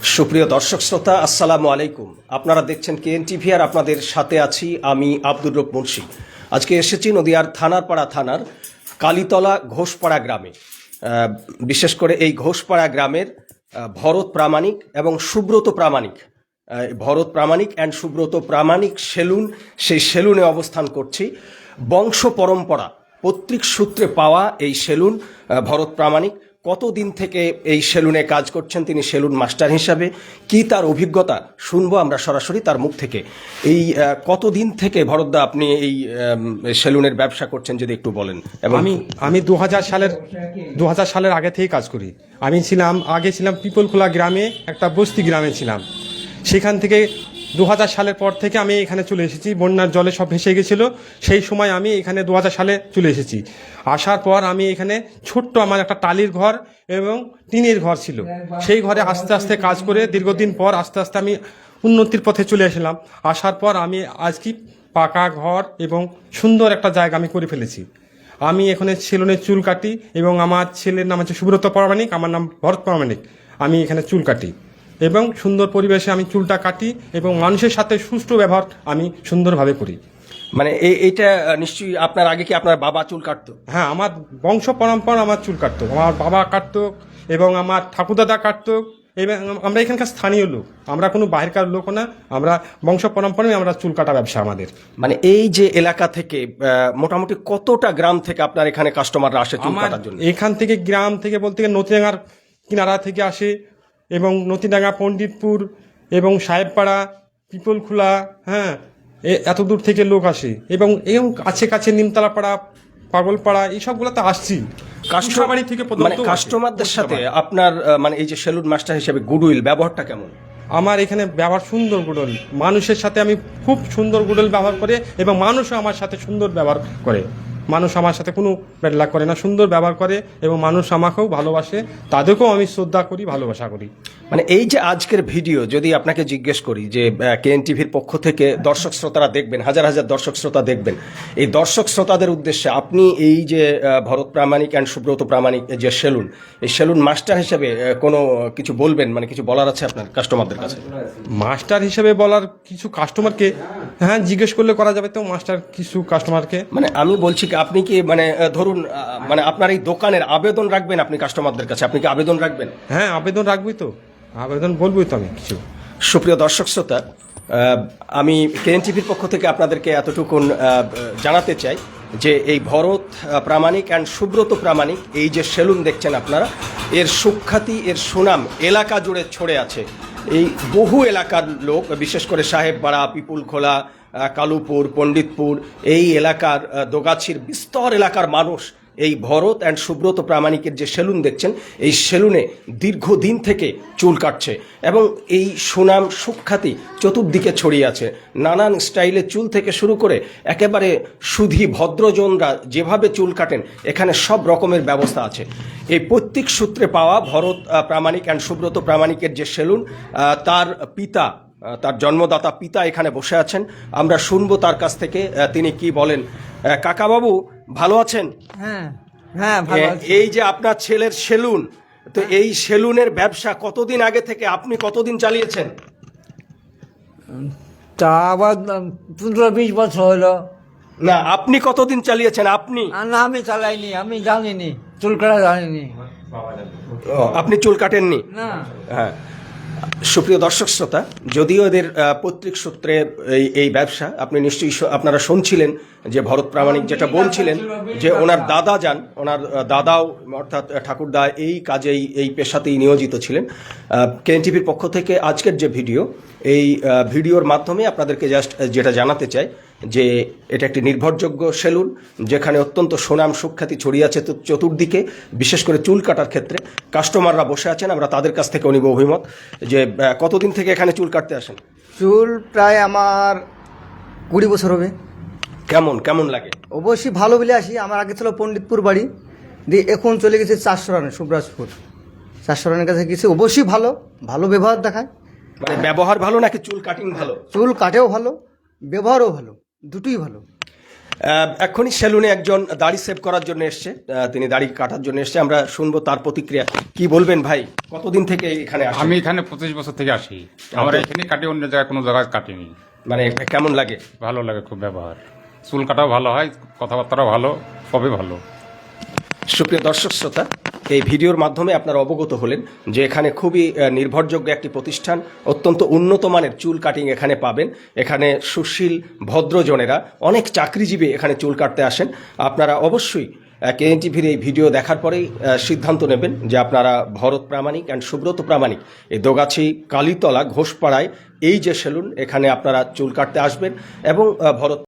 সুপ্রিয় দর্শক শ্রোতা, আসসালামু আলাইকুম। আপনারা দেখছেন কেএন টিভি আর আপনাদের সাথে আছি আমি আব্দুর রব মুন্সি। আজকে এসেছি নদিয়ার থানারপাড়া থানার কালীতলা ঘোষপাড়া গ্রামে। বিশেষ করে এই ঘোষপাড়া গ্রামের ভরত প্রামাণিক এবং সুব্রত প্রামাণিক, ভরত প্রামাণিক অ্যান্ড সুব্রত প্রামাণিক সেলুন, সেই সেলুনে অবস্থান করছি। বংশ পরম্পরা পৈতৃক সূত্রে পাওয়া এই সেলুন ভরত প্রামাণিক কতদিন থেকে এই সেলুনে কাজ করছেন, তিনি সেলুন মাস্টার হিসাবে, কি তার অভিজ্ঞতা শুনবো আমরা সরাসরি তার মুখ থেকে। এই কতদিন থেকে ভরতদা আপনি এই সেলুনের ব্যবসা করছেন যদি একটু বলেন। এবং আমি 2000 সালের আগে থেকেই কাজ করি। আমি আগে ছিলাম পিপলখোলা গ্রামে, একটা বস্তি গ্রামে ছিলাম। সেখান থেকে 2000 সালের পর থেকে আমি এখানে চলে এসেছি। বন্যার জলে সব ভেসে গেছিলো, সেই সময় আমি এখানে 2000 সালে চলে এসেছি। আসার পর আমি এখানে ছোট্ট আমার একটা টালির ঘর এবং টিনের ঘর ছিল, সেই ঘরে আস্তে আস্তে কাজ করে দীর্ঘদিন পর আস্তে আস্তে আমি উন্নতির পথে চলে আসলাম। আসার পর আমি আজকে পাকা ঘর এবং সুন্দর একটা জায়গা আমি করে ফেলেছি। আমি এখানে সেলুনে চুল কাটি এবং আমার ছেলের নাম হচ্ছে সুব্রত প্রামাণিক, আমার নাম ভরত প্রামাণিক। আমি এখানে চুল কাটি এবং সুন্দর পরিবেশে আমি চুলটা কাটি এবং মানুষের সাথে সুষ্ঠু ব্যবহার আমি সুন্দরভাবে করি। মানে এইটা নিশ্চয়ই আপনার আগে কি আপনার বাবা চুল কাটতো? হ্যাঁ, আমার বংশ পরম্পরা আমার চুল কাটতো, আমার বাবা কাটতো এবং আমার ঠাকুরদাদা কাটতো। এবং আমরা এখানকার স্থানীয় লোক, আমরা কোনো বাইরেকার লোক না, আমরা বংশ পরম্পরায় আমরা চুল কাটা ব্যবসা আমাদের। মানে এই যে এলাকা থেকে মোটামুটি কতটা গ্রাম থেকে আপনার এখানে কাস্টমাররা আসে চুল কাটার জন্য? এখান থেকে গ্রাম থেকে বলতে গেলে নতিডাঙ্গার কিনারা থেকে আসে এবং নতিডাঙ্গা, পণ্ডিতপুর এবং সাহেবপাড়া, পিপলখোলা, হ্যাঁ, এত দূর থেকে লোক আসে। এবং কাছে কাছে নিমতলাপাড়া, পাগলপাড়া, এইসবগুলো তো আসছি। কাস্টমারি থেকে মানে কাস্টমারদের সাথে আপনার মানে এই যে সেলুন মাস্টার হিসেবে গুডউইল ব্যবহারটা কেমন? আমার এখানে ব্যবহার সুন্দর গুডল, মানুষের সাথে আমি খুব সুন্দর গুডল ব্যবহার করে এবং মানুষও আমার সাথে সুন্দর ব্যবহার করে। মানুষ আমার সাথে কোনো ব্যাডলাক করে না, সুন্দর ব্যবহার করে এবং মানুষ আমাকেও ভালোবাসে, তাদেরকেও আমি শ্রদ্ধা করি, ভালোবাসা করি। মানে এই যে আজকের ভিডিও যদি আপনাকে জিজ্ঞেস করি যে কেএন টিভির পক্ষ থেকে দর্শক শ্রোতারা দেখবেন, হাজার হাজার দর্শক শ্রোতা দেখবেন, এই দর্শক শ্রোতাদের উদ্দেশ্যে আপনি এই যে ভরত প্রামাণিক অ্যান্ড সুব্রত প্রামাণিক যে সেলুন, এই সেলুন মাস্টার হিসেবে কোনো কিছু বলবেন, মানে কিছু বলার আছে আপনার কাস্টমারদের কাছে? মাস্টার হিসেবে বলার কিছু কাস্টমারকে, হ্যাঁ, জিজ্ঞেস করলে করা যাবে তো মাস্টার কিছু কাস্টমারকে। মানে আমি বলছি কি, আপনি কি মানে ধরুন মানে আপনার এই দোকানের আবেদন রাখবেন আপনি কাস্টমারদের কাছে? আপনি কি আবেদন রাখবেন? হ্যাঁ, আবেদন রাখবই তো, আবেদন বলবই তো আমি কিছু। সুপ্রিয় দর্শক শ্রোতা, আমি কেএন টিভির পক্ষ থেকে আপনাদেরকে এতটুকুন জানাতে চাই যে এই ভরত প্রামাণিক অ্যান্ড সুব্রত প্রামাণিক এই যে সেলুন দেখছেন আপনারা, এর সুখ্যাতি, এর সুনাম এলাকা জুড়ে ছড়ে আছে। এই বহু এলাকার লোক, বিশেষ করে সাহেবপাড়া, পিপুলখোলা, কালুপুর, পণ্ডিতপুর, এই এলাকার দোগাছির বিস্তর এলাকার মানুষ এই ভরত অ্যান্ড সুব্রত প্রামাণিকের যে সেলুন দেখছেন, এই সেলুনে দীর্ঘদিন থেকে চুল কাটছে এবং এই সুনাম সুখ্যাতি চতুর্দিকে ছড়িয়ে আছে। নানান স্টাইলে চুল থেকে শুরু করে একেবারে সুধী ভদ্রজনরা যেভাবে চুল কাটেন, এখানে সব রকমের ব্যবস্থা আছে। এই পৈতৃক সূত্রে পাওয়া ভরত প্রামাণিক অ্যান্ড সুব্রত প্রামাণিকের যে সেলুন, তার পিতা, তার জন্মদাতা পিতা এখানে বসে আছেন। আমরা শুনবো তার কাছ থেকে তিনি কি বলেন। কাকা বাবু, ভালো আছেন? হ্যাঁ হ্যাঁ, ভালো আছি। এই যে আপনার ছেলের সেলুন, তো এই সেলুনের ব্যবসা কতদিন আগে থেকে আপনি কতদিন চালিয়েছেন? তা আবার 15-20 বছর হলো। না, আপনি কতদিন চালিয়েছেন? আপনি? না, আমি চালাইনি, আমি জানিনি, চুল কাটা জানিনি। আপনি চুল কাটেননি? না। হ্যাঁ, সুপ্রিয় দর্শক শ্রোতা, যদিও এদের পৈতৃক সূত্রে এই ব্যবসা, আপনি নিশ্চয়ই আপনারা শুনছিলেন যে ভরত প্রামাণিক যেটা বলছিলেন যে ওনার দাদা যান, ওনার দাদাও অর্থাৎ ঠাকুরদা এই কাজেই, এই পেশাতেই নিয়োজিত ছিলেন। কেএন টিভির পক্ষ থেকে আজকের যে ভিডিও, এই ভিডিওর মাধ্যমে আপনাদেরকে জাস্ট যেটা জানাতে চাই যে এটা একটি নির্ভরযোগ্য সেলুন, যেখানে অত্যন্ত সুনাম সুখ্যাতি ছড়িয়ে আছে চতুর্দিকে, বিশেষ করে চুল কাটার ক্ষেত্রে। কাস্টমাররা বসে আছেন, আমরা তাদের কাছ থেকে নিব অভিমত যে কতদিন থেকে এখানে চুল কাটতে আসেন? চুল প্রায় আমার 20 বছর হবে। কেমন লাগে? অবশ্যই ভালো বলে আসি। আমার আগে ছিল পণ্ডিতপুর বাড়ি, দিয়ে এখন চলে গেছে 400 রানে, সুব্রাজপুর 400 রানের কাছে গেছে। অবশ্যই ভালো, ভালো ব্যবহার দেখায়। মানে ব্যবহার ভালো নাকি চুল কাটিং ভালো? চুল কাটেও ভালো, ব্যবহারও ভালো, দুটোই ভালো। এখনই সেলুনে একজন দাড়ি সেভ করার জন্য এসছে, তিনি দাড়ি কাটার জন্য এসছে, আমরা শুনবো তার প্রতিক্রিয়া। কি বলবেন ভাই, কতদিন থেকে এখানে আসেন? আমি এখানে 25 বছর থেকে আসি। আমরা এখানে কাটি, অন্য জায়গায় কোনো জায়গায় কাটিনি। মানে কেমন লাগে? ভালো লাগে খুব ব্যবহার, চুল কাটাও ভালো হয়, কথাবার্তাও ভালো, সবই ভালো। সুপ্রিয় দর্শক শ্রোতা, এই ভিডিওর মাধ্যমে আপনারা অবগত হলেন যে এখানে খুবই নির্ভরযোগ্য একটি প্রতিষ্ঠান, অত্যন্ত উন্নত মানের চুল কাটিং এখানে পাবেন। এখানে সুশীল ভদ্রজনেরা, অনেক চাকরিজীবী এখানে চুল কাটতে আসেন। আপনারা অবশ্যই KNTVর এই ভিডিও দেখার পরেই সিদ্ধান্ত নেবেন যে আপনারা ভরত প্রামাণিক অ্যান্ড সুব্রত প্রামাণিক এই দোগাছি কালীতলা ঘোষপাড়ায় এই যে সেলুন, এখানে আপনারা চুল কাটতে আসবেন এবং ভরত